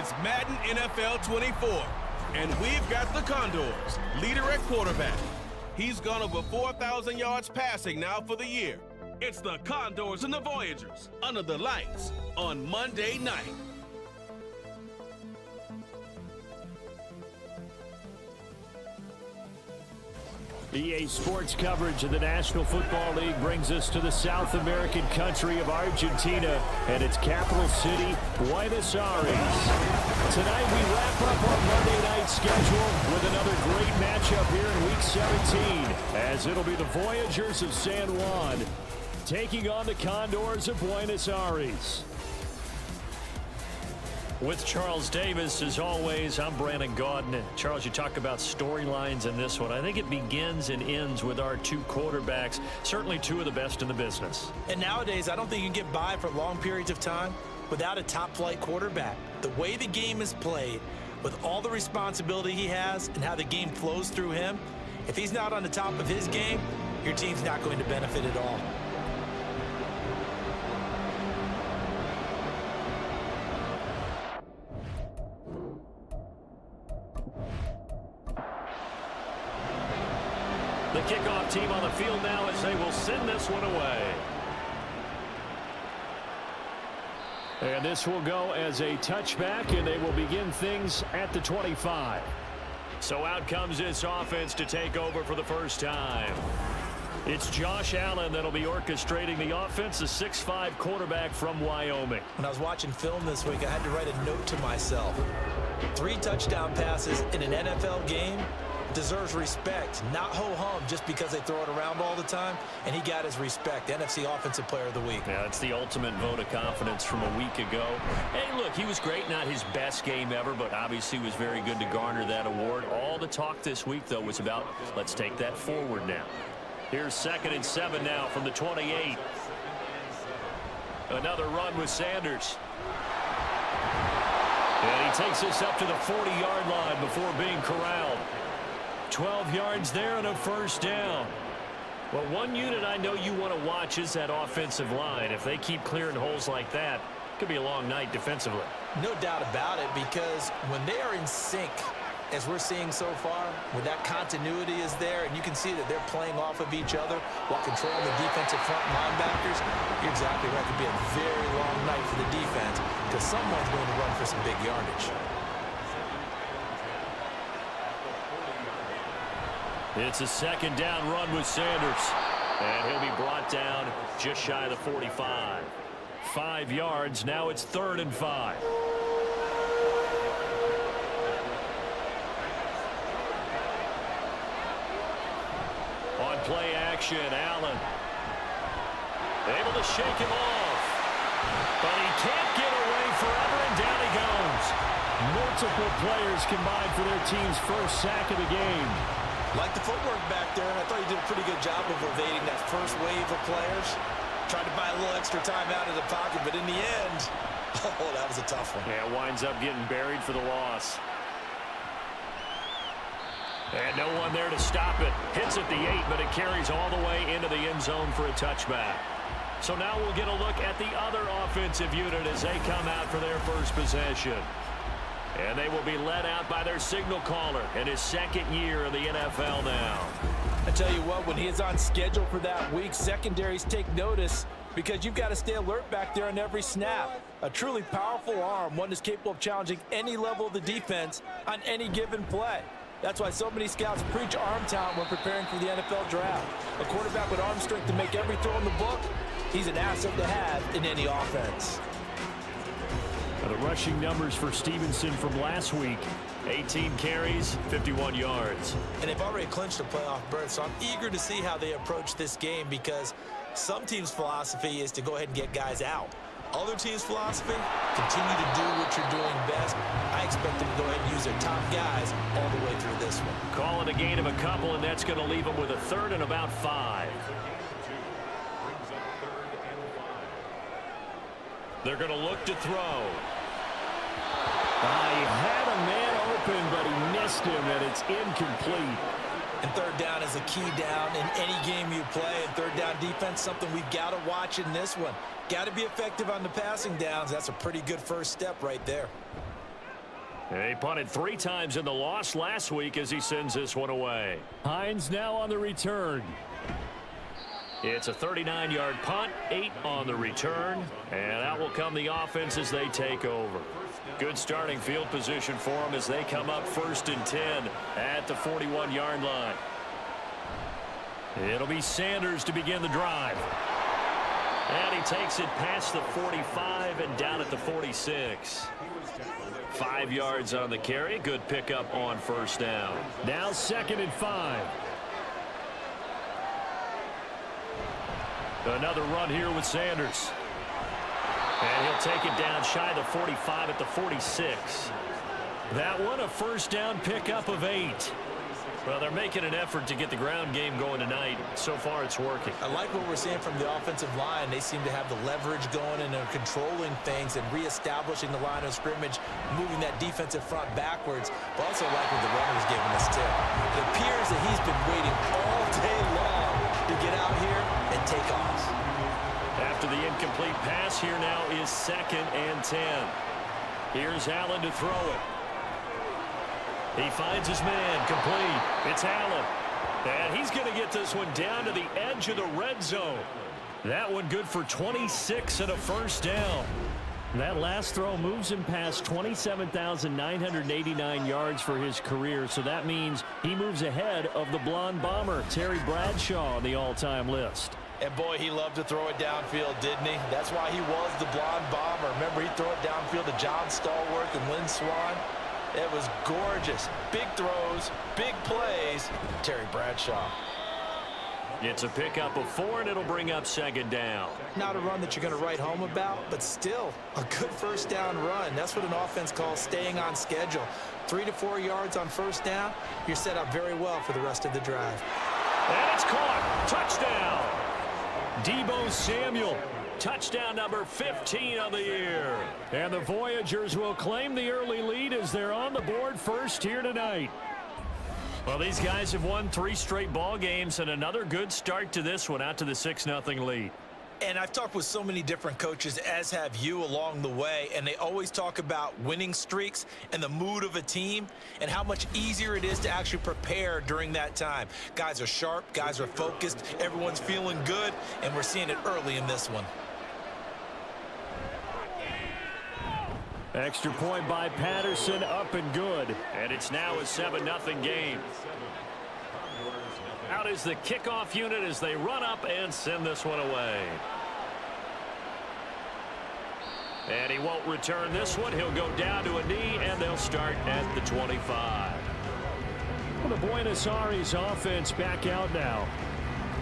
It's Madden NFL 24, and we've got the Condors, leader at quarterback. He's gone over 4,000 yards passing now for the year. It's the Condors and the Voyagers under the lights on Monday night. EA Sports coverage of the National Football League brings us to the South American country of Argentina and its capital city, Buenos Aires. Tonight we wrap up our Monday night schedule with another great matchup here in Week 17, as it'll be the Voyagers of San Juan taking on the Condors of Buenos Aires. With Charles Davis, as always, I'm Brandon Gaudin. Charles, you talk about storylines in this one. I think it begins and ends with our two quarterbacks, certainly two of the best in the business. And nowadays, I don't think you can get by for long periods of time without a top-flight quarterback. The way the game is played, with all the responsibility he has and how the game flows through him, if he's not on the top of his game, your team's not going to benefit at all. The kickoff team on the field now as they will send this one away. And this will go as a touchback, and they will begin things at the 25. So out comes this offense to take over for the first time. It's Josh Allen that'll be orchestrating the offense, a 6'5" quarterback from Wyoming. When I was watching film this week, I had to write a note to myself. 3 touchdown passes in an NFL game deserves respect, not ho-hum just because they throw it around all the time, and he got his respect. NFC Offensive Player of the Week. Yeah, it's the ultimate vote of confidence from a week ago. Hey, look, he was great, not his best game ever, but obviously was very good to garner that award. All the talk this week, though, was about let's take that forward now. Here's 2nd and 7 now from the 28. Another run with Sanders. And he takes us up to the 40-yard line before being corralled. 12 yards there and a first down. Well, one unit I know you want to watch is that offensive line. If they keep clearing holes like that, it could be a long night defensively. No doubt about it, because when they are in sync, as we're seeing so far, when that continuity is there, and you can see that they're playing off of each other while controlling the defensive front linebackers, you're exactly right. It could be a very long night for the defense because someone's going to run for some big yardage. It's a 2nd down run with Sanders. And he'll be brought down just shy of the 45. 5 yards. Now it's 3rd and 5. On play action, Allen. Able to shake him off. But he can't get away forever, and down he goes. Multiple players combined for their team's first sack of the game. Like the footwork back there, and I thought he did a pretty good job of evading that first wave of players. Tried to buy a little extra time out of the pocket, but in the end, oh, that was a tough one. Yeah, winds up getting buried for the loss. And no one there to stop it. Hits at the 8, but it carries all the way into the end zone for a touchback. So now we'll get a look at the other offensive unit as they come out for their first possession. And they will be led out by their signal caller in his 2nd year in the NFL now. I tell you what, when he is on schedule for that week, secondaries take notice because you've got to stay alert back there on every snap. A truly powerful arm, one that's capable of challenging any level of the defense on any given play. That's why so many scouts preach arm talent when preparing for the NFL draft. A quarterback with arm strength to make every throw in the book, he's an asset to have in any offense. The rushing numbers for Stevenson from last week, 18 carries, 51 yards. And they've already clinched a playoff berth, so I'm eager to see how they approach this game because some teams' philosophy is to go ahead and get guys out. Other teams' philosophy, continue to do what you're doing best. I expect them to go ahead and use their top guys all the way through this one. Calling a gain of a couple, and that's going to leave them with a 3rd and about 5. They're going to look to throw. He had a man open, but he missed him, and it's incomplete. And 3rd down is a key down in any game you play. And 3rd down defense, something we've got to watch in this one. Got to be effective on the passing downs. That's a pretty good first step right there. He punted 3 times in the loss last week as he sends this one away. Hines now on the return. It's a 39-yard punt, 8 on the return, and out will come the offense as they take over. Good starting field position for them as they come up 1st and 10 at the 41-yard line. It'll be Sanders to begin the drive. And he takes it past the 45 and down at the 46. 5 yards on the carry. Good pickup on 1st down. Now 2nd and 5. Another run here with Sanders. And he'll take it down shy of the 45 at the 46. That one a 1st down pickup of 8. Well, they're making an effort to get the ground game going tonight. So far, it's working. I like what we're seeing from the offensive line. They seem to have the leverage going, and they're controlling things and reestablishing the line of scrimmage, moving that defensive front backwards. But also like what the runner's giving us, too. It appears that he's been waiting all day long to get out here and take off. After the incomplete pass, here now is 2nd and 10. Here's Allen to throw it. He finds his man, complete. It's Allen. And he's going to get this one down to the edge of the red zone. That one good for 26 and a 1st down. That last throw moves him past 27,989 yards for his career, so that means he moves ahead of the blonde bomber, Terry Bradshaw, on the all-time list. And boy, he loved to throw it downfield, didn't he? That's why he was the blonde bomber. Remember, he'd throw it downfield to John Stallworth and Lynn Swann. It was gorgeous. Big throws, big plays. Terry Bradshaw. It's a pickup of 4, and it'll bring up 2nd down. Not a run that you're going to write home about, but still a good 1st down run. That's what an offense calls staying on schedule. 3 to 4 yards on 1st down. You're set up very well for the rest of the drive. And it's caught. Touchdown. Deebo Samuel. Touchdown number 15 of the year. And the Voyagers will claim the early lead as they're on the board first here tonight. Well, these guys have won 3 straight ball games and another good start to this one out to the 6-0 lead. And I've talked with so many different coaches, as have you, along the way, and they always talk about winning streaks and the mood of a team and how much easier it is to actually prepare during that time. Guys are sharp, guys are focused, everyone's feeling good, and we're seeing it early in this one. Extra point by Patterson, up and good. And it's now a 7-0 game. Out is the kickoff unit as they run up and send this one away. And he won't return this one. He'll go down to a knee, and they'll start at the 25. Well, the Buenos Aires offense back out now.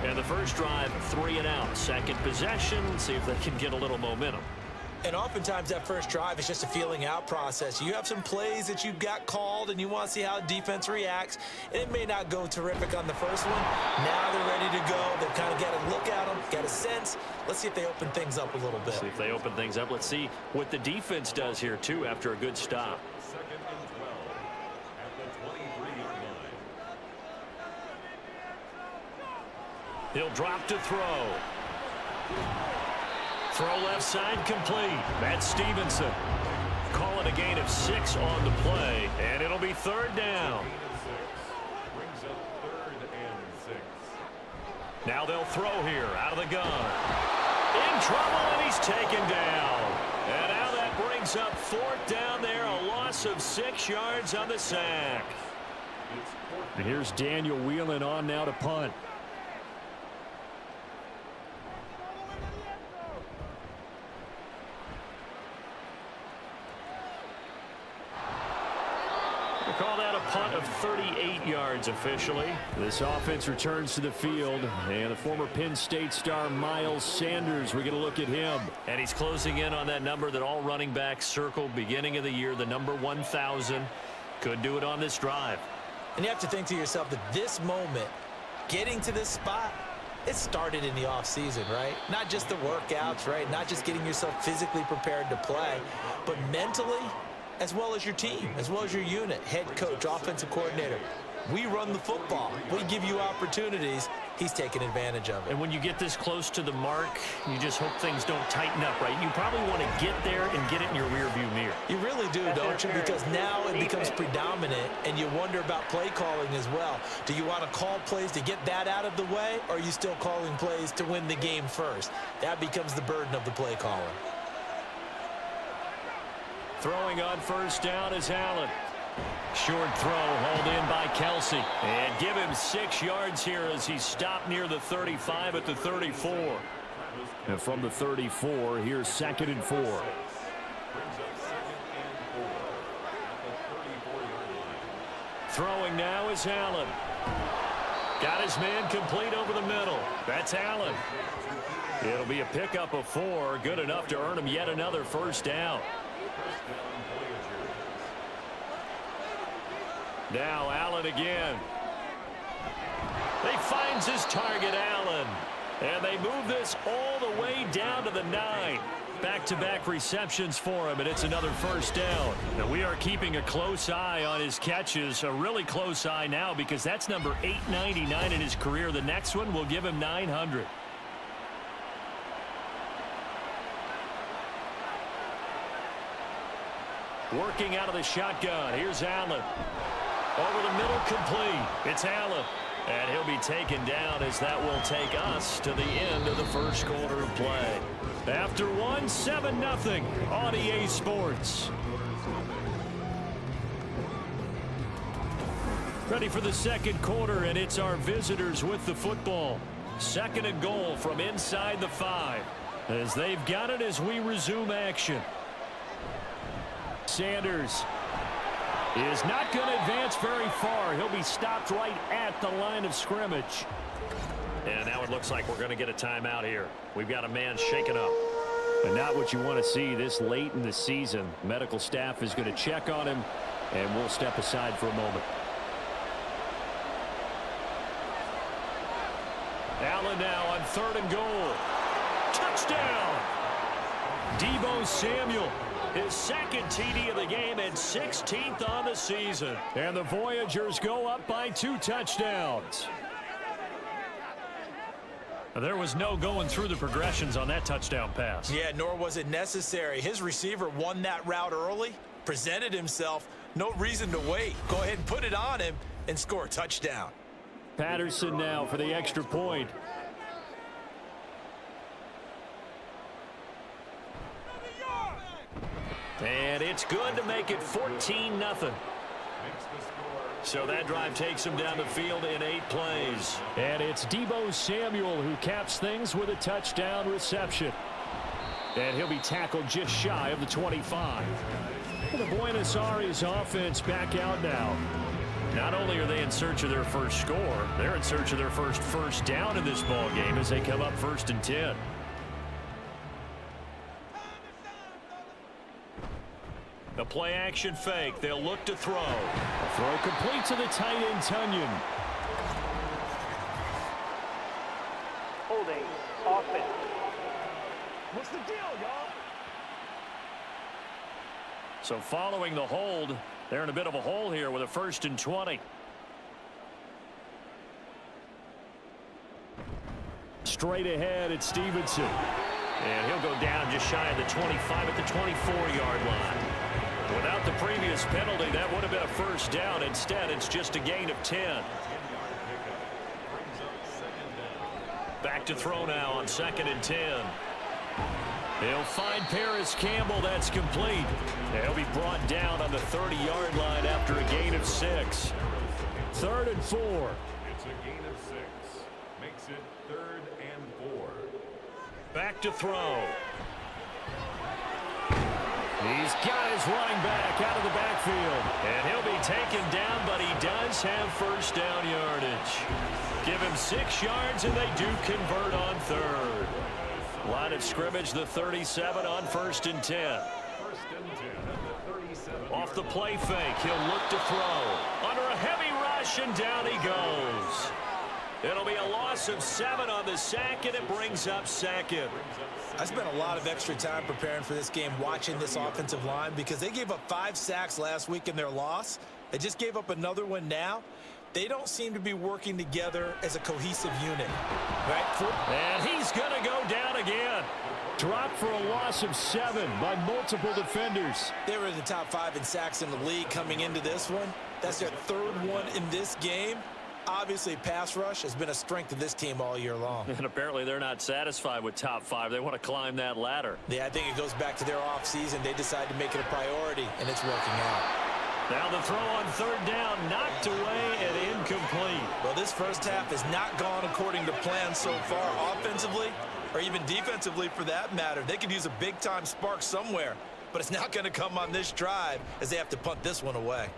And the first drive, 3 and out. Second possession, see if they can get a little momentum. And oftentimes that first drive is just a feeling out process. You have some plays that you've got called and you want to see how the defense reacts. And it may not go terrific on the first one. Now they're ready to go. They've kind of got a look at them, got a sense. Let's see if they open things up a little bit. See if they open things up. Let's see what the defense does here, too, after a good stop. 2nd and 12 at the 23-yard line. He'll drop to throw. Throw left side complete. Matt Stevenson calling a gain of 6 on the play, and it'll be 3rd down. Brings up 3rd and 6. Now they'll throw here out of the gun. In trouble, and he's taken down. And now that brings up 4th down there, a loss of 6 yards on the sack. And here's Daniel Whelan on now to punt. Call that a punt of 38 yards officially. This offense returns to the field, and the former Penn State star Miles Sanders, we're going to look at him. And he's closing in on that number that all running backs circled beginning of the year, the number 1,000. Could do it on this drive. And you have to think to yourself that this moment, getting to this spot, it started in the offseason, right? Not just the workouts, right? Not just getting yourself physically prepared to play, but mentally, as well as your team, as well as your unit, head coach, offensive coordinator. We run the football. We give you opportunities. he's taking advantage of it. And when you get this close to the mark, you just hope things don't tighten up, right? You probably want to get there and get it in your rearview mirror. You really do, don't you? Because now it becomes predominant, and you wonder about play calling as well. Do you want to call plays to get that out of the way, or are you still calling plays to win the game first? That becomes the burden of the play caller. Throwing on first down is Allen. Short throw hauled in by Kelsey. And give him 6 yards here as he stopped near the 35 at the 34. And from the 34, here's 2nd and 4. Throwing now is Allen. Got his man complete over the middle. That's Allen. It'll be a pickup of 4. Good enough to earn him yet another first down. Now Allen again. He finds his target, Allen. And they move this all the way down to the 9. Back-to-back receptions for him, and it's another first down. Now we are keeping a close eye on his catches, a really close eye now because that's number 899 in his career. The next one will give him 900. Working out of the shotgun. Here's Allen. Over the middle, complete. It's Allen. And he'll be taken down as that will take us to the end of the first quarter of play. After 1, 7-0 on EA Sports. Ready for the second quarter, and it's our visitors with the football. 2nd and goal from inside the 5. As they've got it as we resume action. Sanders is not going to advance very far. He'll be stopped right at the line of scrimmage. And now it looks like we're going to get a timeout here. We've got a man shaken up. And not what you want to see this late in the season. Medical staff is going to check on him, and we'll step aside for a moment. Allen now on 3rd and goal. Touchdown! Deebo Samuel. His 2nd TD of the game and 16th on the season. And the Voyagers go up by 2 touchdowns. There was no going through the progressions on that touchdown pass. Yeah, nor was it necessary. His receiver won that route early, presented himself. No reason to wait. Go ahead and put it on him and score a touchdown. Patterson now for the extra point. And it's good to make it 14-0. So that drive takes him down the field in 8 plays. And it's Deebo Samuel who caps things with a touchdown reception. And he'll be tackled just shy of the 25. The Buenos Aires offense back out now. Not only are they in search of their first score, they're in search of their first down in this ball game as they come up 1st and 10. The play action fake. They'll look to throw. Throw complete to the tight end, Tunyon. Holding offense. What's the deal, y'all? So following the hold, they're in a bit of a hole here with a 1st and 20. Straight ahead, it's Stevenson. And he'll go down just shy of the 25 at the 24-yard line. Without the previous penalty, that would have been a first down. Instead, it's just a gain of 10. Back to throw now on 2nd and 10. He'll find Paris Campbell. That's complete. He'll be brought down on the 30-yard line after a gain of 6. 3rd and 4. It's a gain of 6. Makes it 3rd and 4. Back to throw. He's got his running back out of the backfield. And he'll be taken down, but he does have first down yardage. Give him 6 yards, and they do convert on 3rd. Line of scrimmage, the 37 on 1st and 10. 1st and 10 at the 37. Off the play fake, he'll look to throw. Under a heavy rush, and down he goes. It'll be a loss of 7 on the sack, and it brings up 2nd. I spent a lot of extra time preparing for this game watching this offensive line because they gave up 5 sacks last week in their loss. They just gave up another one now. They don't seem to be working together as a cohesive unit. Right? And he's going to go down again. Dropped for a loss of 7 by multiple defenders. They were in the top 5 in sacks in the league coming into this one. That's their 3rd one in this game. Obviously, pass rush has been a strength of this team all year long. And apparently they're not satisfied with top 5. They want to climb that ladder. Yeah, I think it goes back to their offseason. They decided to make it a priority, and it's working out. Now the throw on 3rd down, knocked away and incomplete. Well, this first half has not gone according to plan so far offensively, or even defensively for that matter. They could use a big-time spark somewhere, but it's not going to come on this drive as they have to punt this one away.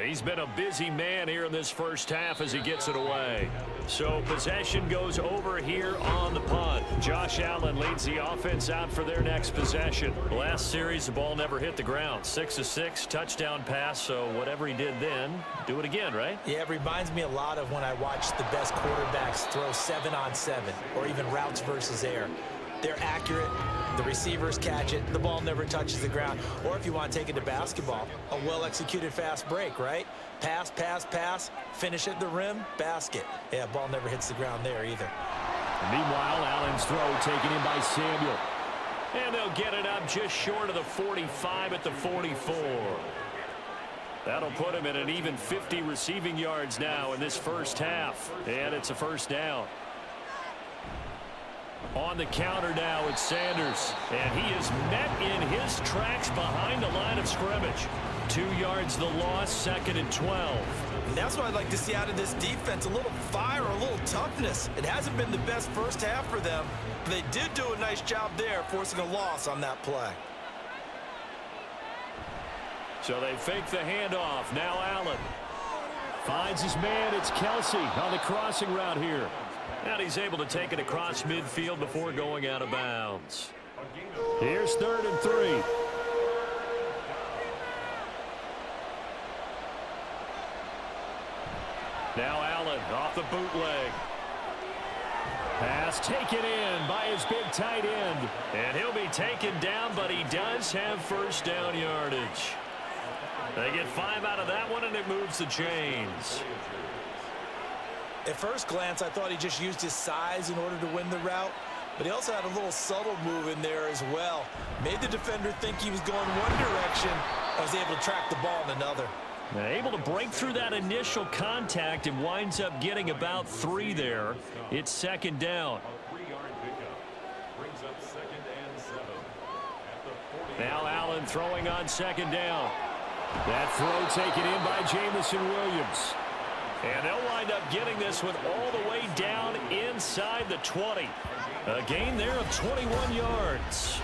He's been a busy man here in this first half as he gets it away. So possession goes over here on the punt. Josh Allen leads the offense out for their next possession. Last series, the ball never hit the ground. 6 of 6, touchdown pass. So whatever he did then, do it again, right? Yeah, it reminds me a lot of when I watched the best quarterbacks throw 7-on-7 or even routes versus air. They're accurate. The receivers catch it. The ball never touches the ground. Or if you want to take it to basketball, a well-executed fast break, right? Pass, pass, pass, finish at the rim, basket. Yeah, ball never hits the ground there either. Meanwhile, Allen's throw taken in by Samuel. And they'll get it up just short of the 45 at the 44. That'll put him at an even 50 receiving yards now in this first half. And it's a first down. On the counter now, it's Sanders. And he is met in his tracks behind the line of scrimmage. 2 yards the loss, 2nd and 12. And that's what I'd like to see out of this defense. A little fire, a little toughness. It hasn't been the best first half for them. But they did do a nice job there, forcing a loss on that play. So they fake the handoff. Now Allen finds his man. It's Kelsey on the crossing route here. And he's able to take it across midfield before going out of bounds. Here's 3rd and 3. Now Allen off the bootleg. Pass taken in by his big tight end. And he'll be taken down, but he does have first down yardage. They get 5 out of that one, and it moves the chains. At first glance, I thought he just used his size in order to win the route, but he also had a little subtle move in there as well. Made the defender think he was going one direction and was able to track the ball in another. Able to break through that initial contact and winds up getting about 3 there. It's 2nd down. Now Allen throwing on 2nd down. That throw taken in by Jamison Williams. And they'll wind up getting this one all the way down inside the 20. A gain there of 21 yards.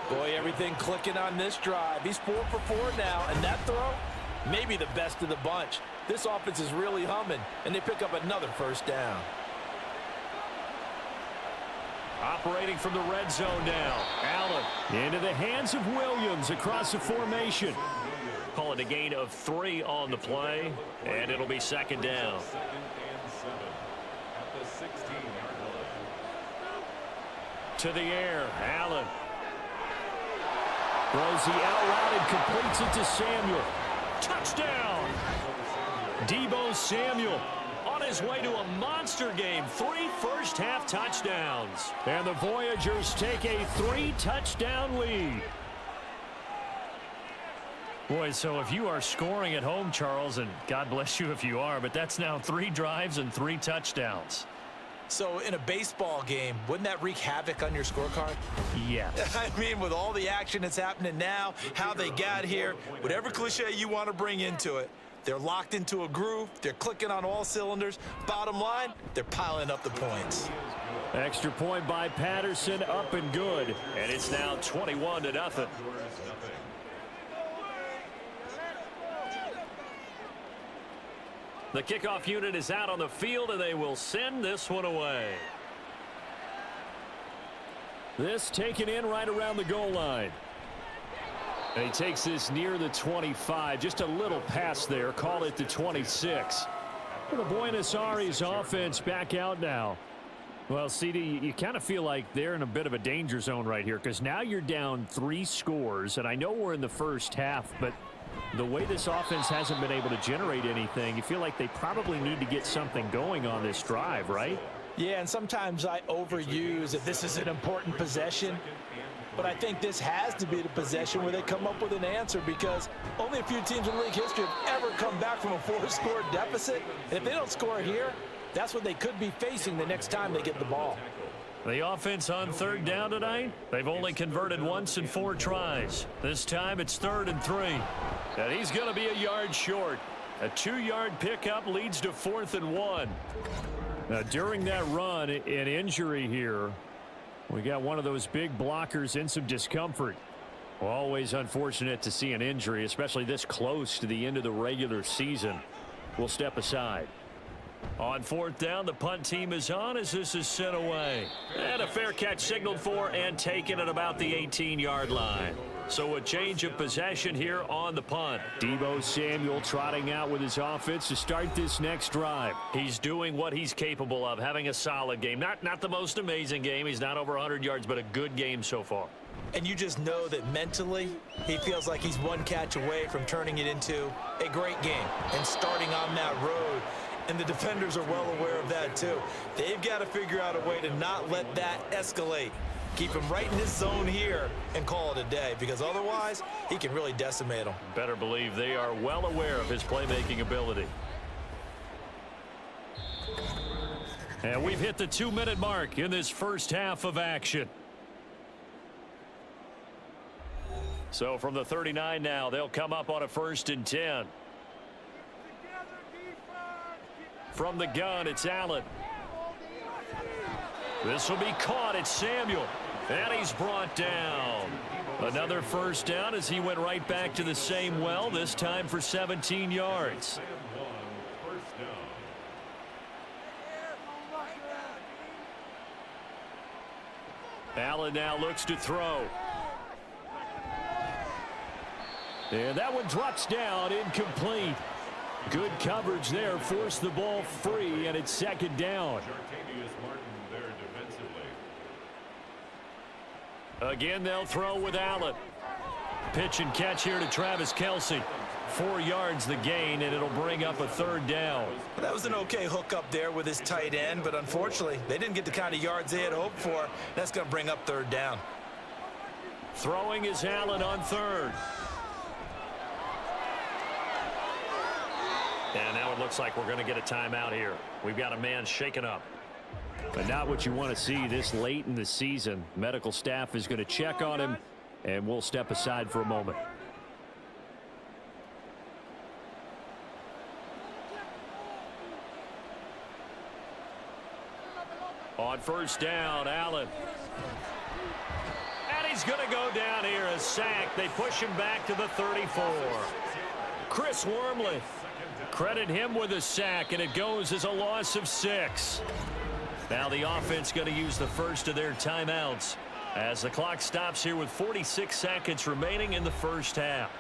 Boy, everything clicking on this drive. He's 4 for 4 now, and that throw, maybe the best of the bunch. This offense is really humming, and they pick up another first down. Operating from the red zone now. Allen into the hands of Williams across the formation. Call it a gain of 3 on the play, and it'll be 2nd down. To the air, Allen. Throws the out route and completes it to Samuel. Touchdown! Deebo Samuel on his way to a monster game. 3 first-half touchdowns. And the Voyagers take a 3-touchdown lead. Boy, so if you are scoring at home, Charles, and God bless you if you are, but that's now 3 drives and 3 touchdowns. So in a baseball game, wouldn't that wreak havoc on your scorecard? Yes. I mean, with all the action that's happening now, how they got here, whatever cliche you want to bring into it, they're locked into a groove. They're clicking on all cylinders. Bottom line, they're piling up the points. Extra point by Patterson, up and good. And it's now 21-0. The kickoff unit is out on the field, and they will send this one away. This taken in right around the goal line. And he takes this near the 25. Just a little pass there. Call it the 26. Well, the Buenos Aires offense back out now. Well, CD, you kind of feel like they're in a bit of a danger zone right here because now you're down 3 scores. And I know we're in the first half, but The way this offense hasn't been able to generate anything, you feel like they probably need to get something going on this drive, right? Yeah, and sometimes I overuse that this is an important possession. But I think this has to be the possession where they come up with an answer, because only a few teams in league history have ever come back from a 4-score deficit. And if they don't score here, that's what they could be facing the next time they get the ball. The offense on third down tonight, they've only converted once in 4 tries. This time it's 3rd and 3. And he's going to be a yard short. A 2-yard pickup leads to 4th and 1. Now, during that run, an injury here. We got one of those big blockers in some discomfort. Always unfortunate to see an injury, especially this close to the end of the regular season. We'll step aside. On 4th down, the punt team is on as this is sent away. And a fair catch signaled for and taken at about the 18-yard line. So a change of possession here on the punt. Deebo Samuel trotting out with his offense to start this next drive. He's doing what he's capable of, having a solid game. Not the most amazing game. He's not over 100 yards, but a good game so far. And you just know that mentally he feels like he's one catch away from turning it into a great game and starting on that road. And the defenders are well aware of that too. They've got to figure out a way to not let that escalate. Keep him right in this zone here and call it a day, because otherwise he can really decimate them. Better believe they are well aware of his playmaking ability. And we've hit the 2-minute mark in this first half of action. So from the 39 now, they'll come up on a 1st and 10. From the gun, it's Allen. This will be caught. It's Samuel. And he's brought down. Another 1st down as he went right back to the same well, this time for 17 yards. Allen now looks to throw. And that one drops down, incomplete. Good coverage there, forced the ball free, and it's 2nd down. Again, they'll throw with Allen. Pitch and catch here to Travis Kelce. 4 yards the gain, and it'll bring up a 3rd down. That was an okay hook up there with his tight end, but unfortunately, they didn't get the kind of yards they had hoped for. That's going to bring up 3rd down. Throwing is Allen on 3rd. And now it looks like we're going to get a timeout here. We've got a man shaken up. But not what you want to see this late in the season. Medical staff is going to check on him, and we'll step aside for a moment. On 1st down, Allen. And he's going to go down here, a sack. They push him back to the 34. Chris Wormley. Credit him with a sack, and it goes as a loss of 6. Now the offense going to use the first of their timeouts as the clock stops here with 46 seconds remaining in the first half.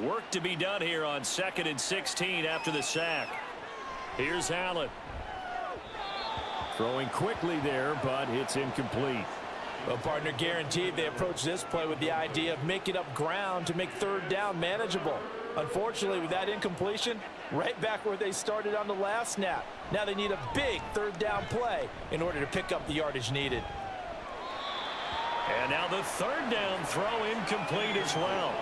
Work to be done here on 2nd and 16 after the sack. Here's Allen. Throwing quickly there, but it's incomplete. Well, partner, guaranteed they approach this play with the idea of making up ground to make 3rd down manageable. Unfortunately, with that incompletion, right back where they started on the last snap. Now they need a big 3rd down play in order to pick up the yardage needed. And now the 3rd down throw incomplete as well.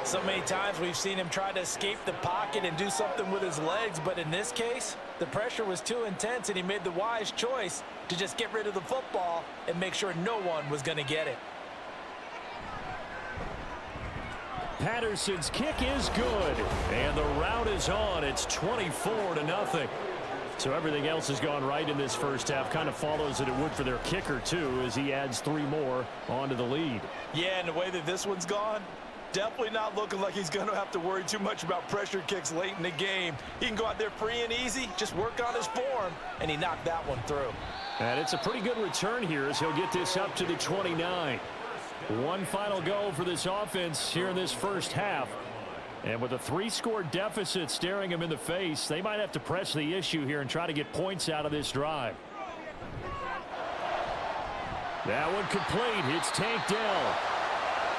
So many times we've seen him try to escape the pocket and do something with his legs, but in this case, the pressure was too intense and he made the wise choice to just get rid of the football and make sure no one was going to get it. Patterson's kick is good, and the route is on. It's 24-0. So everything else has gone right in this first half. Kind of follows that it would for their kicker, too, as he adds 3 more onto the lead. Yeah, and the way that this one's gone, definitely not looking like he's going to have to worry too much about pressure kicks late in the game. He can go out there free and easy, just work on his form, and he knocked that one through. And it's a pretty good return here as he'll get this up to the 29. One final go for this offense here in this first half. And with a 3-score deficit staring him in the face, they might have to press the issue here and try to get points out of this drive. That one complete. It's tanked down.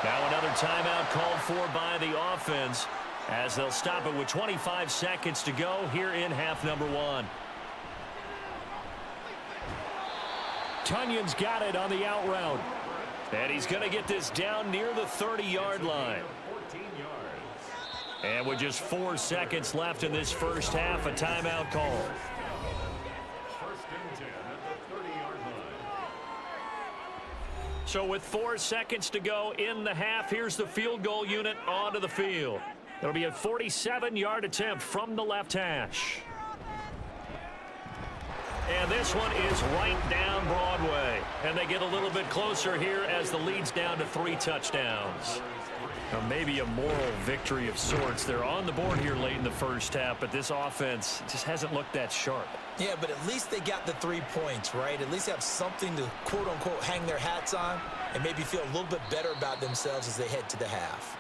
Now another timeout called for by the offense. as they'll stop it with 25 seconds to go here in half number one. Tunyon's got it on the out route. And he's going to get this down near the 30-yard line. And with just 4 seconds left in this first half, a timeout call. First and 10 at the 30-yard line. So with 4 seconds to go in the half, here's the field goal unit onto the field. It'll be a 47-yard attempt from the left hash. And this one is right down Broadway. And they get a little bit closer here as the lead's down to 3 touchdowns. Now maybe a moral victory of sorts. They're on the board here late in the first half, but this offense just hasn't looked that sharp. Yeah, but at least they got the 3 points, right? At least have something to, quote-unquote, hang their hats on and maybe feel a little bit better about themselves as they head to the half.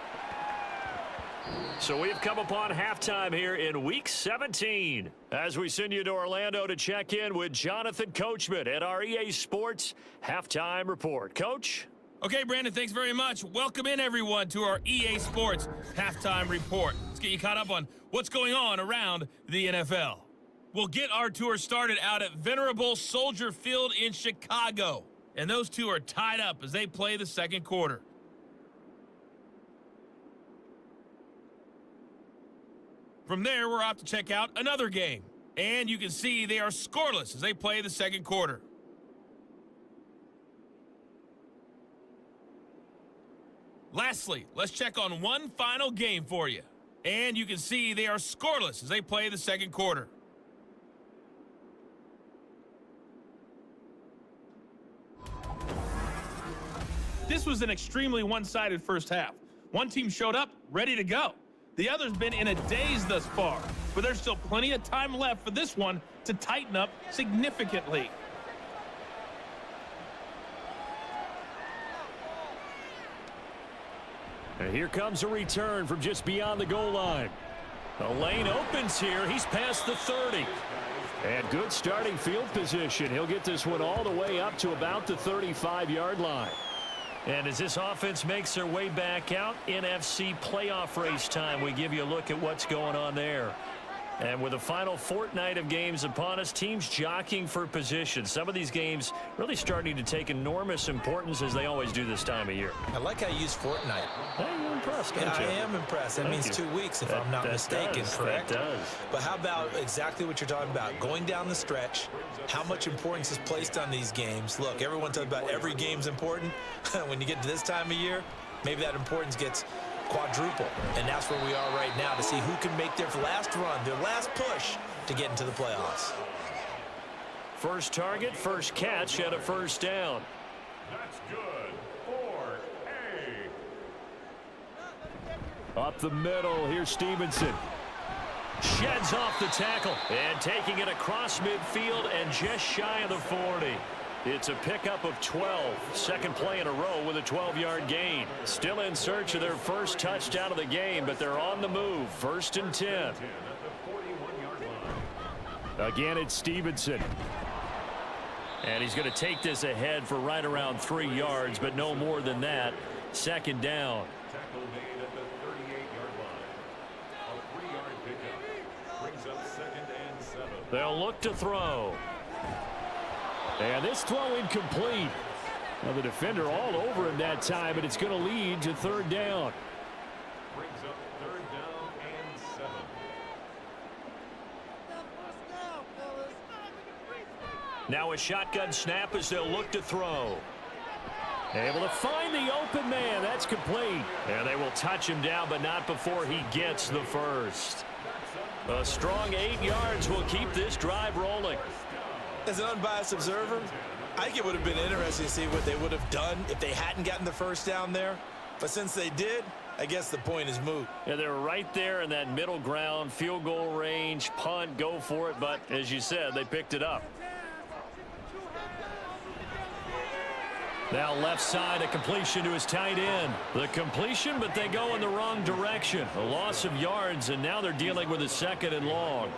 So we've come upon halftime here in Week 17 as we send you to Orlando to check in with Jonathan Coachman at our EA Sports Halftime Report. Coach? Okay, Brandon, thanks very much. Welcome in, everyone, to our EA Sports Halftime Report. Let's get you caught up on what's going on around the NFL. We'll get our tour started out at Venerable Soldier Field in Chicago. And those two are tied up as they play the second quarter. From there, we're off to check out another game. And you can see they are scoreless as they play the second quarter. Lastly, let's check on one final game for you. And you can see they are scoreless as they play the second quarter. This was an extremely one-sided first half. One team showed up, ready to go. The other's been in a daze thus far, but there's still plenty of time left for this one to tighten up significantly. And here comes a return from just beyond the goal line. The lane opens here. He's past the 30. And good starting field position. He'll get this one all the way up to about the 35-yard line. And as this offense makes their way back out, NFC playoff race time, we give you a look at what's going on there. And with the final fortnight of games upon us, teams jockeying for position. Some of these games really starting to take enormous importance as they always do this time of year. I like how you use fortnight. Hey, you're impressed, Yeah, don't you? I am impressed. That means 2 weeks if I'm not mistaken, correct? That does. But how about exactly what you're talking about? Going down the stretch, how much importance is placed on these games. Look, everyone talks about every game's important. When you get to this time of year, maybe that importance gets quadruple. And that's where we are right now to see who can make their last run, their last push to get into the playoffs. First target, first catch, and a first down. That's good for A. Up the middle, here's Stevenson. Sheds off the tackle and taking it across midfield and just shy of the 40. It's a pickup of 12. Second play in a row with a 12-yard gain. Still in search of their first touchdown of the game, but they're on the move. First and 10. Again, it's Stevenson. And he's going to take this ahead for right around 3 yards, but no more than that. Second down. Tackle made at the 38-yard line. A 3-yard pickup brings up second and 7. They'll look to throw. And this throw incomplete. Well, the defender all over him that time, but it's going to lead to third down. Brings up third down and 7. Now a shotgun snap as they'll look to throw. Able to find the open man. That's complete. And they will touch him down, but not before he gets the first. A strong 8 yards will keep this drive rolling. As an unbiased observer, I think it would have been interesting to see what they would have done if they hadn't gotten the first down there. But since they did, I guess the point is moot. Yeah, they're right there in that middle ground, field goal range, punt, go for it. But as you said, they picked it up. Now left side, a completion to his tight end. The completion, but they go in the wrong direction. A loss of yards, and now they're dealing with a second and long.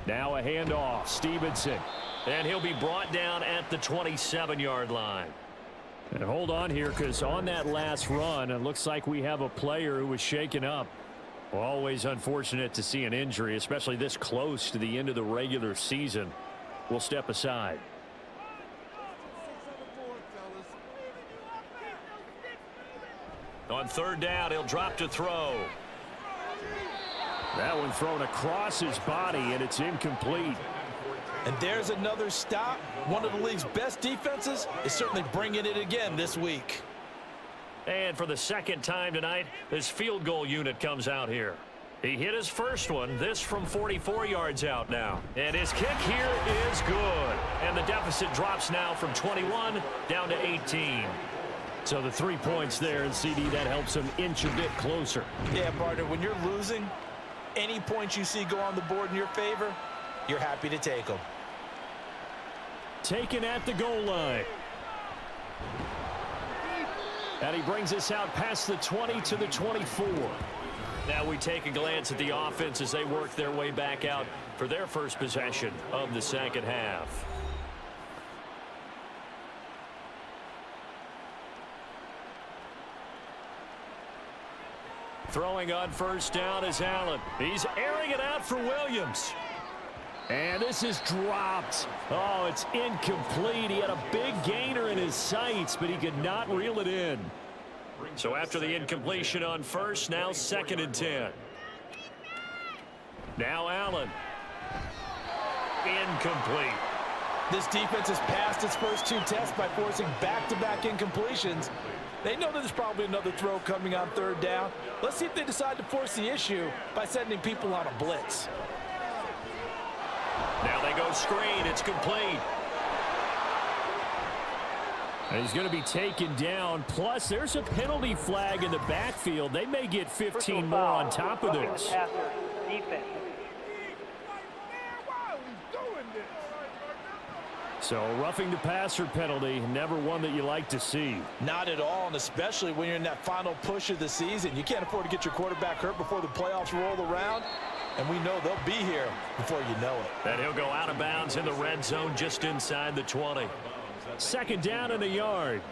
Now a handoff, Stevenson. And he'll be brought down at the 27-yard line. And hold on here, because on that last run, it looks like we have a player who was shaken up. Always unfortunate to see an injury, especially this close to the end of the regular season. We'll step aside. On third down, he'll drop to throw. That one thrown across his body, and it's incomplete. And there's another stop. One of the league's best defenses is certainly bringing it again this week. And for the second time tonight, this field goal unit comes out here. He hit his first one, this from 44 yards out now. And his kick here is good. And the deficit drops now from 21 down to 18. So the 3 points there, and CD, that helps him inch a bit closer. Yeah, partner, when you're losing, any points you see go on the board in your favor, you're happy to take them. Taken at the goal line. And he brings us out past the 20 to the 24. Now we take a glance at the offense as they work their way back out for their first possession of the second half. Throwing on first down is Allen. He's airing it out for Williams. And this is dropped. Oh, it's incomplete. He had a big gainer in his sights, but he could not reel it in. So after the incompletion on first, now 2nd and 10. Now Allen. Incomplete. This defense has passed its first 2 tests by forcing back-to-back incompletions. They know that there's probably another throw coming on third down. Let's see if they decide to force the issue by sending people on a blitz. Now they go screen. It's complete. And he's going to be taken down. Plus, there's a penalty flag in the backfield. They may get 15 more on top of this. So, roughing the passer penalty, never one that you like to see. Not at all, and especially when you're in that final push of the season. You can't afford to get your quarterback hurt before the playoffs roll around. And we know they'll be here before you know it. And he'll go out of bounds in the red zone just inside the 20. 2nd down and a yard.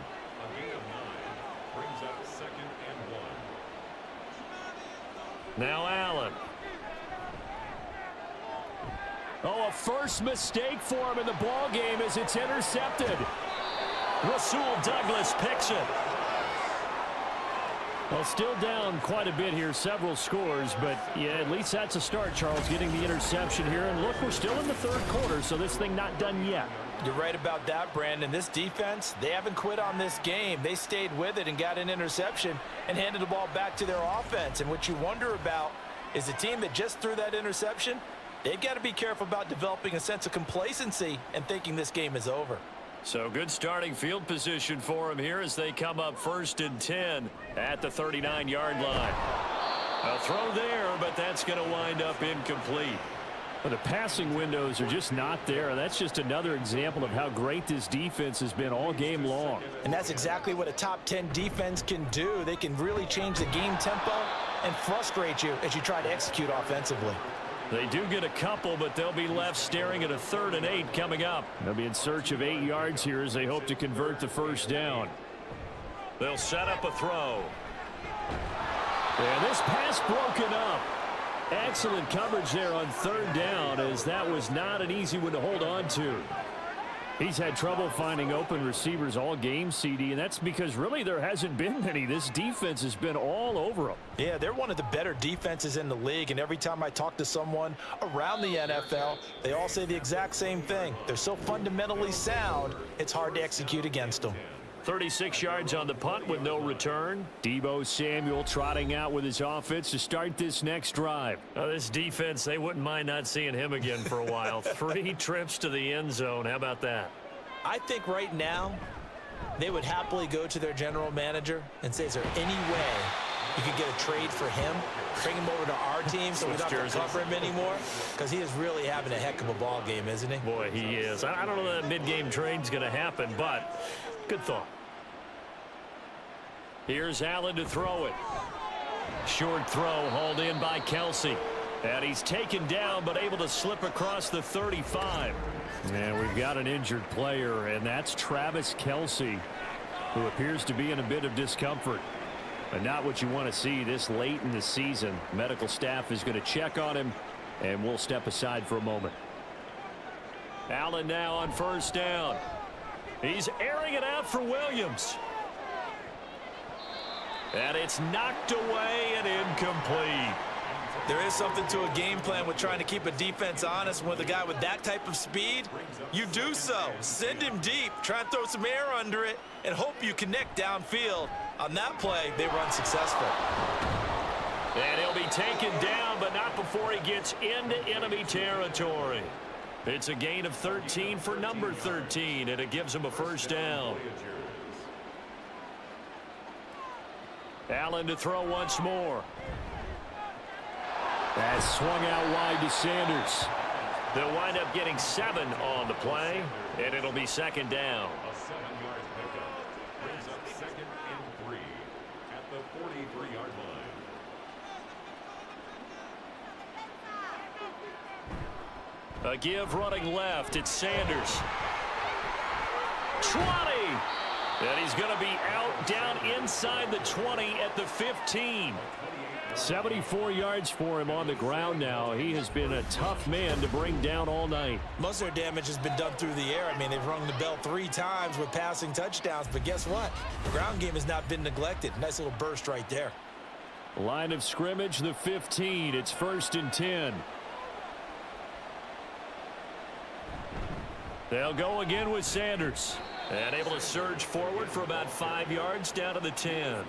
Brings up 2nd and 1. Now Allen. Oh, a first mistake for him in the ball game as it's intercepted. Rasul Douglas picks it. Well, still down quite a bit here, several scores, but yeah, at least that's a start, Charles, getting the interception here. And look, we're still in the 3rd quarter, so this thing not done yet. You're right about that, Brandon. This defense, they haven't quit on this game. They stayed with it and got an interception and handed the ball back to their offense. And what you wonder about is the team that just threw that interception, they've got to be careful about developing a sense of complacency and thinking this game is over. So good starting field position for him here as they come up 1st and 10 at the 39-yard line. A throw there, but that's going to wind up incomplete. Well, the passing windows are just not there. That's just another example of how great this defense has been all game long. And that's exactly what a top 10 defense can do. They can really change the game tempo and frustrate you as you try to execute offensively. They do get a couple, but they'll be left staring at a 3rd and 8 coming up. They'll be in search of 8 yards here as they hope to convert the first down. They'll set up a throw. And this pass broken up. Excellent coverage there on 3rd down, as that was not an easy one to hold on to. He's had trouble finding open receivers all game, CD, and that's because really there hasn't been many. This defense has been all over them. Yeah, they're one of the better defenses in the league, and every time I talk to someone around the NFL, they all say the exact same thing. They're so fundamentally sound, it's hard to execute against them. 36 yards on the punt with no return. Deebo Samuel trotting out with his offense to start this next drive. This defense, they wouldn't mind not seeing him again for a while. 3 trips to the end zone. How about that? I think right now they would happily go to their general manager and say, is there any way you could get a trade for him, bring him over to our team so we don't have to cover him anymore? Because he is really having a heck of a ball game, isn't he? Boy, he is. I don't know that mid-game trade's going to happen, but good thought. Here's Allen to throw it. Short throw hauled in by Kelsey. And he's taken down but able to slip across the 35. And we've got an injured player, and that's Travis Kelsey. who appears to be in a bit of discomfort. But not what you want to see this late in the season. Medical staff is going to check on him, and we'll step aside for a moment. Allen now on first down. He's airing it out for Williams. And it's knocked away and incomplete. There is something to a game plan with trying to keep a defense honest. With a guy with that type of speed, you do so. Send him deep, try and throw some air under it, and hope you connect downfield. On that play, they were unsuccessful. And he'll be taken down, but not before he gets into enemy territory. It's a gain of 13 for number 13, and it gives him a first down. Allen to throw once more. That's swung out wide to Sanders. They'll wind up getting 7 on the play, and it'll be second down. A 7-yard pickup brings up 2nd and 3 at the 43-yard line. A give running left. It's Sanders. 20. And he's going to be out down inside the 20 at the 15. 74 yards for him on the ground now. He has been a tough man to bring down all night. Most of their damage has been done through the air. I mean, they've rung the bell 3 times with passing touchdowns, but guess what? The ground game has not been neglected. Nice little burst right there. Line of scrimmage, the 15. It's 1st and 10. They'll go again with Sanders. And able to surge forward for about 5 yards down to the 10.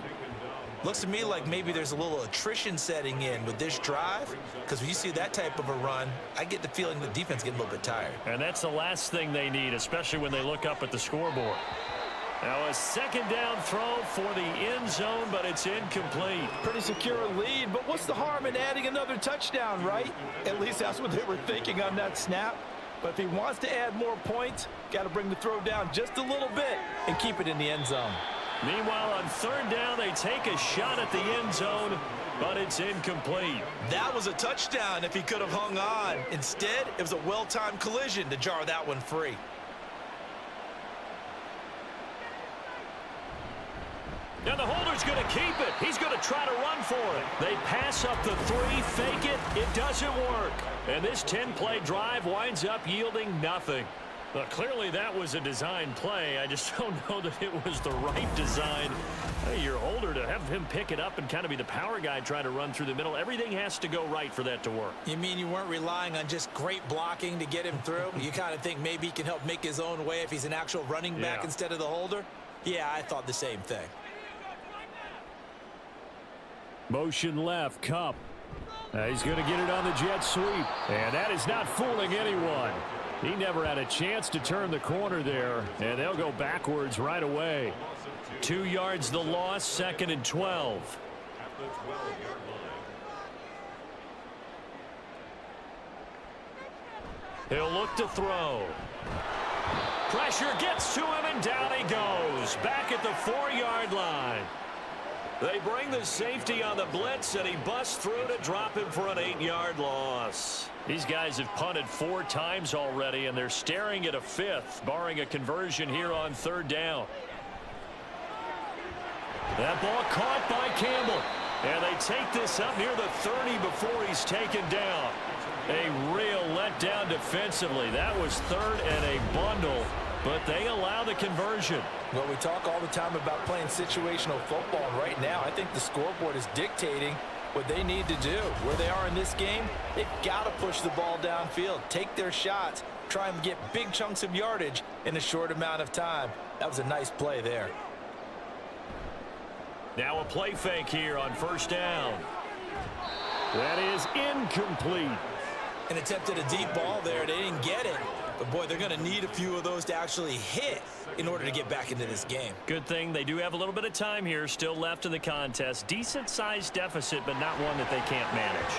Looks to me like maybe there's a little attrition setting in with this drive, because when you see that type of a run, I get the feeling the defense getting a little bit tired. And that's the last thing they need, especially when they look up at the scoreboard. Now a second down throw for the end zone, but it's incomplete. Pretty secure lead, but what's the harm in adding another touchdown, right? At least that's what they were thinking on that snap. But if he wants to add more points, got to bring the throw down just a little bit and keep it in the end zone. Meanwhile, on third down, they take a shot at the end zone, but it's incomplete. That was a touchdown if he could have hung on. Instead, it was a well-timed collision to jar that one free. And the holder's going to keep it. He's going to try to run for it. They pass up the 3, fake it. It doesn't work. And this 10-play drive winds up yielding nothing. Well, clearly that was a design play. I just don't know that it was the right design. Hey, your holder, to have him pick it up and kind of be the power guy trying to run through the middle, everything has to go right for that to work. You mean you weren't relying on just great blocking to get him through? You kind of think maybe he can help make his own way if he's an actual running back instead of the holder? Yeah, I thought the same thing. Motion left, Cup. He's going to get it on the jet sweep. And that is not fooling anyone. He never had a chance to turn the corner there. And they'll go backwards right away. 2 yards the loss, 2nd and 12. At the 12-yard line. He'll look to throw. Pressure gets to him, and down he goes. Back at the 4-yard line. They bring the safety on the blitz, and he busts through to drop him for an 8-yard loss. These guys have punted 4 times already, and they're staring at a 5th, barring a conversion here on third down. That ball caught by Campbell. And they take this up near the 30 before he's taken down. A real letdown defensively. That was 3rd and a bundle, but they allow the conversion. Well, we talk all the time about playing situational football. Right now, I think the scoreboard is dictating what they need to do. Where they are in this game, they've got to push the ball downfield, take their shots, try and get big chunks of yardage in a short amount of time. That was a nice play there. Now a play fake here on first down. That is incomplete. An attempt at a deep ball there. They didn't get it. But, boy, they're going to need a few of those to actually hit in order to get back into this game. Good thing they do have a little bit of time here still left in the contest. Decent-sized deficit, but not one that they can't manage.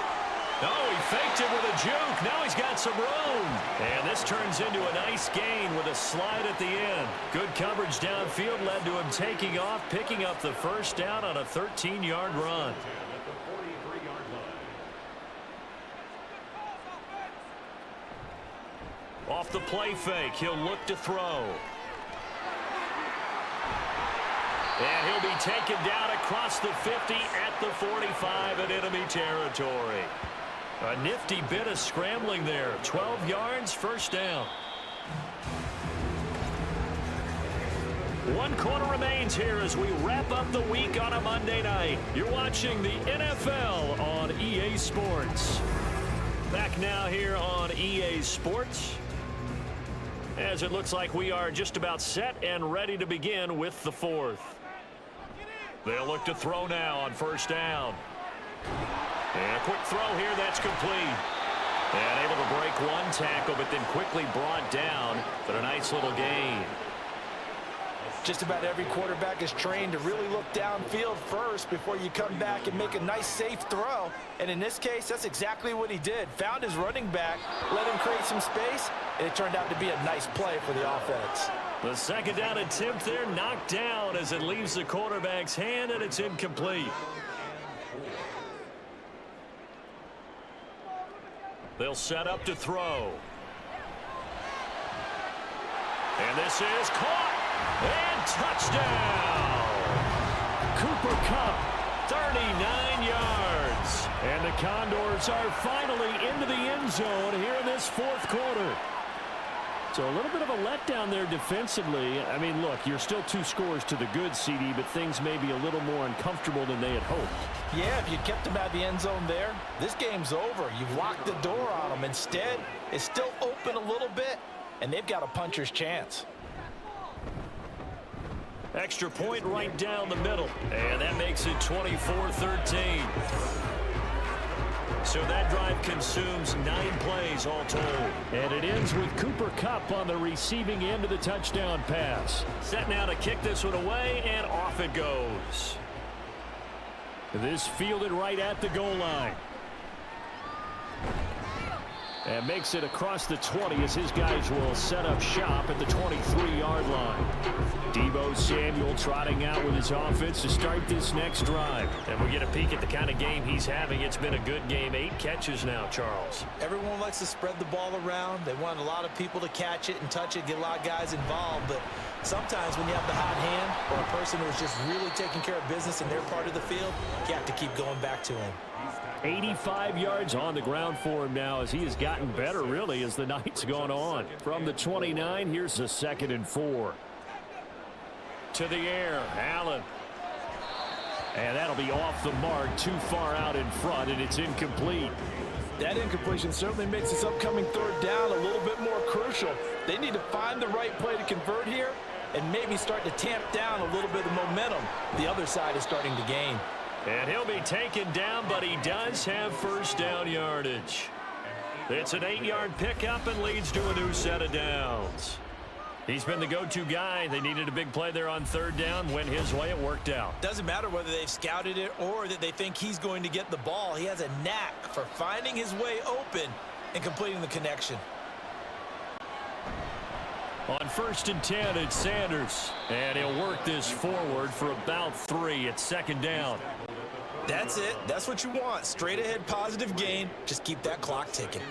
Oh, he faked it with a juke. Now he's got some room. And this turns into a nice gain with a slide at the end. Good coverage downfield led to him taking off, picking up the first down on a 13-yard run. Off the play fake, he'll look to throw. And he'll be taken down across the 50 at the 45 in enemy territory. A nifty bit of scrambling there. 12 yards, first down. 1 quarter remains here as we wrap up the week on a Monday night. You're watching the NFL on EA Sports. Back now here on EA Sports, as it looks like we are just about set and ready to begin with the fourth. They'll look to throw now on first down. And a quick throw here, that's complete. And able to break one tackle, but then quickly brought down, but a nice little gain. Just about every quarterback is trained to really look downfield first before you come back and make a nice, safe throw. And in this case, that's exactly what he did. Found his running back, let him create some space, and it turned out to be a nice play for the offense. The second down attempt there knocked down as it leaves the quarterback's hand, and it's incomplete. They'll set up to throw. And this is caught. And touchdown! Cooper Kupp, 39 yards. And the Condors are finally into the end zone here in this fourth quarter. So a little bit of a letdown there defensively. I mean, look, you're still 2 scores to the good, CD, but things may be a little more uncomfortable than they had hoped. Yeah, if you kept them out of the end zone there, this game's over. You've locked the door on them. Instead, it's still open a little bit, and they've got a puncher's chance. Extra point right down the middle, and that makes it 24-13. So that drive consumes 9 plays all told. And it ends with Cooper Kupp on the receiving end of the touchdown pass. Set now to kick this one away, and off it goes. This fielded right at the goal line. And makes it across the 20 as his guys will set up shop at the 23-yard line. Deebo Samuel trotting out with his offense to start this next drive. And we get a peek at the kind of game he's having. It's been a good game. 8 catches now, Charles. Everyone likes to spread the ball around. They want a lot of people to catch it and touch it, get a lot of guys involved. But sometimes when you have the hot hand or a person who's just really taking care of business in their part of the field, you have to keep going back to him. 85 yards on the ground for him now as he has gotten better, really, as the night's gone on. From the 29, here's a 2nd and 4. To the air, Allen. And that'll be off the mark, too far out in front, and it's incomplete. That incompletion certainly makes this upcoming 3rd down a little bit more crucial. They need to find the right play to convert here and maybe start to tamp down a little bit of momentum the other side is starting to gain. And he'll be taken down, but he does have first down yardage. It's an 8-yard pickup and leads to a new set of downs. He's been the go-to guy. They needed a big play there on 3rd down. Went his way, it worked out. Doesn't matter whether they've scouted it or that they think he's going to get the ball. He has a knack for finding his way open and completing the connection. On 1st and 10, it's Sanders. And he'll work this forward for about 3. It's 2nd down. That's it. That's what you want. Straight ahead positive gain. Just keep that clock ticking.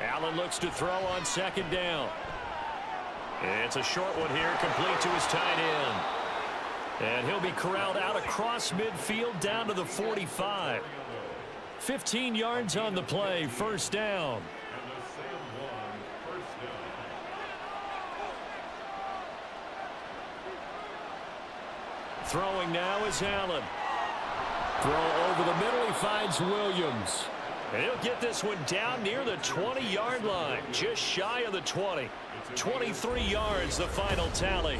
Allen looks to throw on 2nd down. It's a short one here, complete to his tight end. And he'll be corralled out across midfield down to the 45. 15 yards on the play, 1st down. Throwing now is Allen. Throw over the middle, he finds Williams. And he'll get this one down near the 20-yard line, just shy of the 20. 23 yards, the final tally.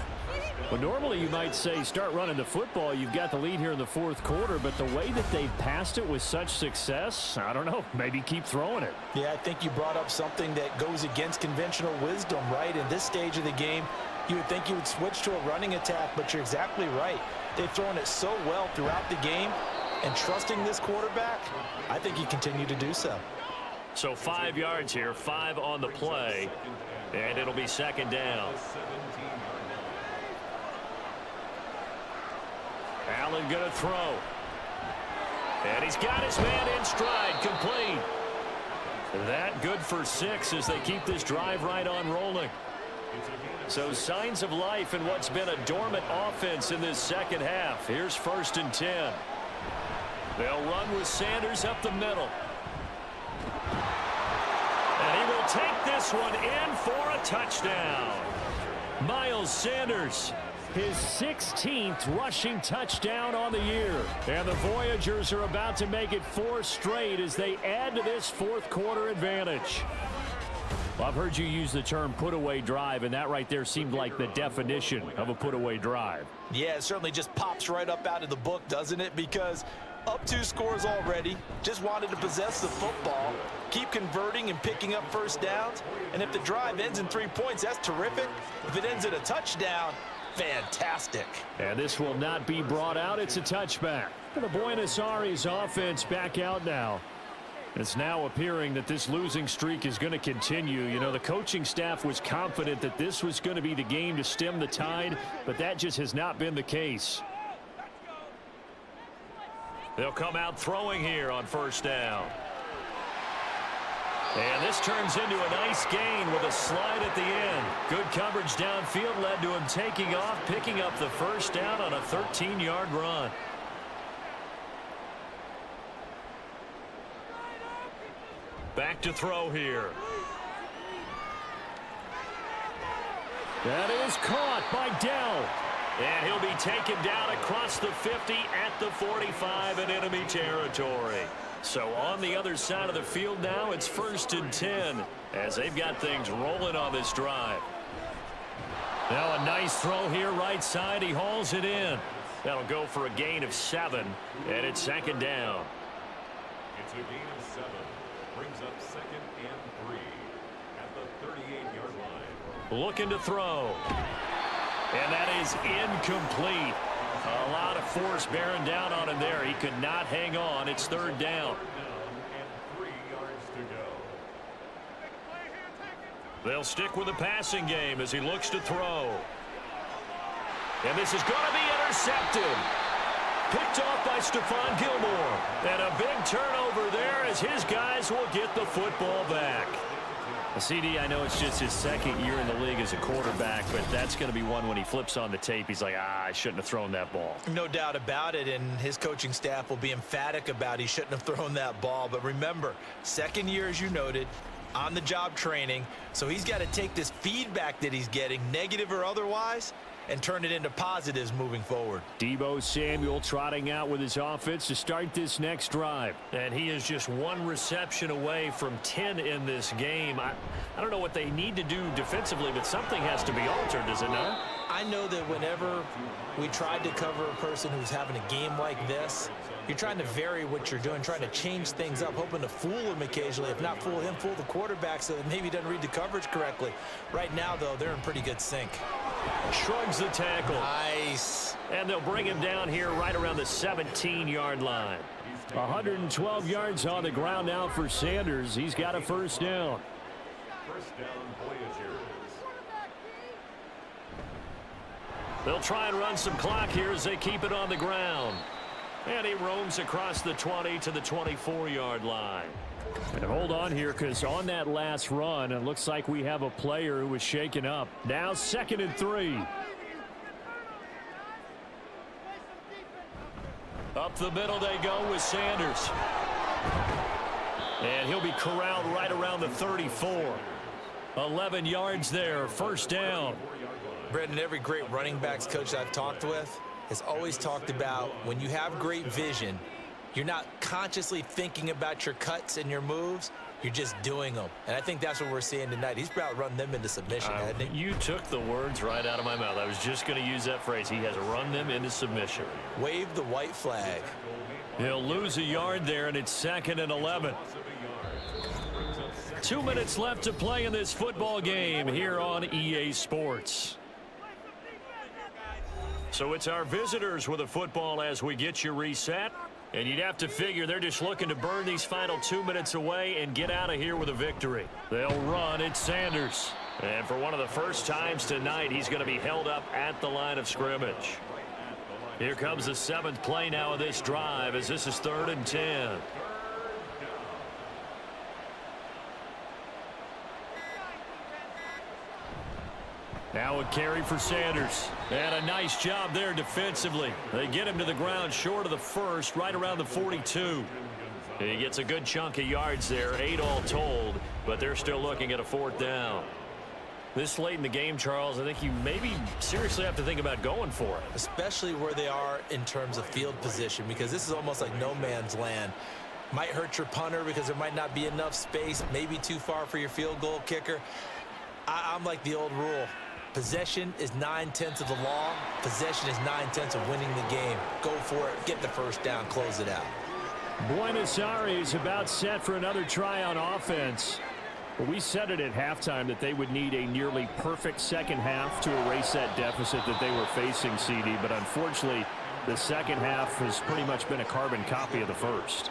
Well, normally you might say start running the football. You've got the lead here in the 4th quarter, but the way that they've passed it with such success, I don't know, maybe keep throwing it. Yeah, I think you brought up something that goes against conventional wisdom, right? In this stage of the game, you would think you would switch to a running attack, but you're exactly right. They've thrown it so well throughout the game, and trusting this quarterback, I think you continue to do so. So 5 yards here, 5 on the play, and it'll be 2nd down. Allen going to throw. And he's got his man in stride, complete. That good for 6 as they keep this drive right on rolling. So signs of life in what's been a dormant offense in this second half. Here's 1st and 10. They'll run with Sanders up the middle. And he will take this one in for a touchdown. Miles Sanders, his 16th rushing touchdown on the year. And the Voyagers are about to make it 4 straight as they add to this fourth quarter advantage. Well, I've heard you use the term put-away drive, and that right there seemed like the definition of a put-away drive. Yeah, it certainly just pops right up out of the book, doesn't it? Because up 2 scores already, just wanted to possess the football, keep converting and picking up first downs. And if the drive ends in 3 points, that's terrific. If it ends in a touchdown, fantastic. And this will not be brought out. It's a touchback. For the Buenos Aires offense back out now. It's now appearing that this losing streak is going to continue. You know, the coaching staff was confident that this was going to be the game to stem the tide, but that just has not been the case. They'll come out throwing here on 1st down. And this turns into a nice gain with a slide at the end. Good coverage downfield led to him taking off, picking up the 1st down on a 13-yard run. Back to throw here. That is caught by Dell. And he'll be taken down across the 50 at the 45 in enemy territory. So on the other side of the field now, it's 1st and 10 as they've got things rolling on this drive. Now a nice throw here right side. He hauls it in. That'll go for a gain of 7, and it's 2nd down. It's a gain of 7. Brings up 2nd and 3 at the 38-yard line. Looking to throw. And that is incomplete. A lot of force bearing down on him there. He could not hang on. It's 3rd down. And 3 yards to go. They'll stick with the passing game as he looks to throw. And this is going to be intercepted. Picked off by Stephon Gilmore. And a big turnover there as his guys will get the football back. CD, I know it's just his 2nd year in the league as a quarterback, but that's going to be one when he flips on the tape. He's like, I shouldn't have thrown that ball. No doubt about it, and his coaching staff will be emphatic about he shouldn't have thrown that ball. But remember, 2nd year, as you noted, on-the-job training, so he's got to take this feedback that he's getting, negative or otherwise, and turn it into positives moving forward. Deebo Samuel trotting out with his offense to start this next drive. And he is just 1 reception away from 10 in this game. I don't know what they need to do defensively, but something has to be altered, does it not? I know that whenever we tried to cover a person who's having a game like this, you're trying to vary what you're doing, trying to change things up, hoping to fool him occasionally. If not fool him, fool the quarterback so that maybe he doesn't read the coverage correctly. Right now, though, they're in pretty good sync. Shrugs the tackle. Nice. And they'll bring him down here right around the 17-yard line. 112 yards on the ground now for Sanders. He's got a 1st down. 1st down, Voyagers. They'll try and run some clock here as they keep it on the ground. And he roams across the 20 to the 24-yard line. And hold on here, because on that last run, it looks like we have a player who was shaken up. Now 2nd and 3. Up the middle they go with Sanders. And he'll be corralled right around the 34. 11 yards there, 1st down. Brendan, every great running backs coach I've talked with has always talked about when you have great vision, you're not consciously thinking about your cuts and your moves. You're just doing them. And I think that's what we're seeing tonight. He's about run them into submission, hasn't he? You took the words right out of my mouth. I was just going to use that phrase. He has run them into submission. Wave the white flag. He'll lose a yard there, and it's 2nd and 11. 2 minutes left to play in this football game here on EA Sports. So it's our visitors with a football as we get you reset. And you'd have to figure they're just looking to burn these final 2 minutes away and get out of here with a victory. They'll run. It's Sanders. And for one of the first times tonight, he's going to be held up at the line of scrimmage. Here comes the 7th play now of this drive as this is 3rd and 10. Now a carry for Sanders. And a nice job there defensively. They get him to the ground short of the first, right around the 42. He gets a good chunk of yards there, 8 all told, but they're still looking at a 4th down. This late in the game, Charles, I think you maybe seriously have to think about going for it. Especially where they are in terms of field position, because this is almost like no man's land. Might hurt your punter because there might not be enough space, maybe too far for your field goal kicker. I'm like the old rule. Possession is 9/10 of the law. Possession is 9/10 of winning the game. Go for it. Get the first down. Close it out. Buenos Aires about set for another try on offense. We said it at halftime that they would need a nearly perfect second half to erase that deficit that they were facing, CD. But unfortunately, the second half has pretty much been a carbon copy of the first.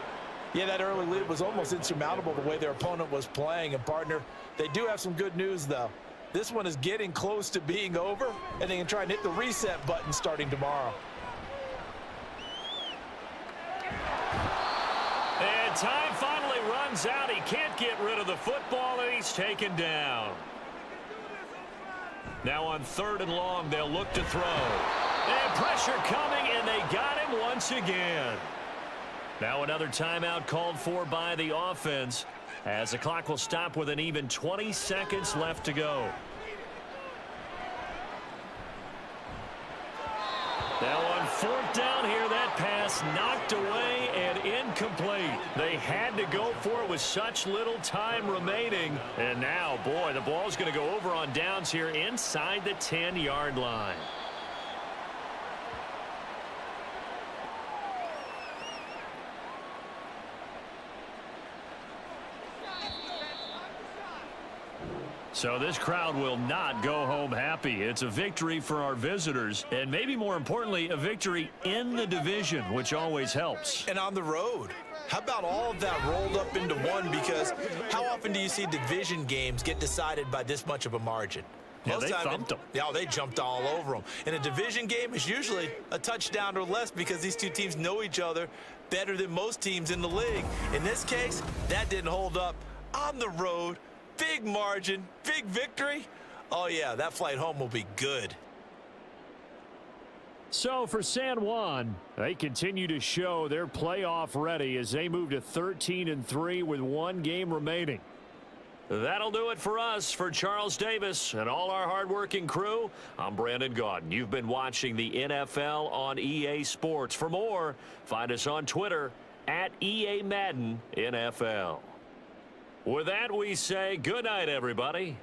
Yeah, that early lead was almost insurmountable the way their opponent was playing. And, partner, they do have some good news, though. This one is getting close to being over, and they can try and hit the reset button starting tomorrow. And time finally runs out. He can't get rid of the football, and he's taken down. Now on 3rd and long, they'll look to throw. And pressure coming, and they got him once again. Now another timeout called for by the offense, as the clock will stop with an even 20 seconds left to go. Now on 4th down here, that pass knocked away and incomplete. They had to go for it with such little time remaining. And now, boy, the ball's going to go over on downs here inside the 10-yard line. So this crowd will not go home happy. It's a victory for our visitors, and maybe more importantly, a victory in the division, which always helps. And on the road. How about all of that rolled up into one? Because how often do you see division games get decided by this much of a margin? Yeah, they thumped them. Yeah, they jumped all over them. In a division game, it's usually a touchdown or less because these two teams know each other better than most teams in the league. In this case, that didn't hold up. On the road, big margin, big victory. Oh, yeah, that flight home will be good. So for San Juan, they continue to show they're playoff ready as they move to 13-3 with 1 game remaining. That'll do it for us. For Charles Davis and all our hardworking crew, I'm Brandon Gaudin. You've been watching the NFL on EA Sports. For more, find us on Twitter at EA Madden NFL. With that, we say good night, everybody.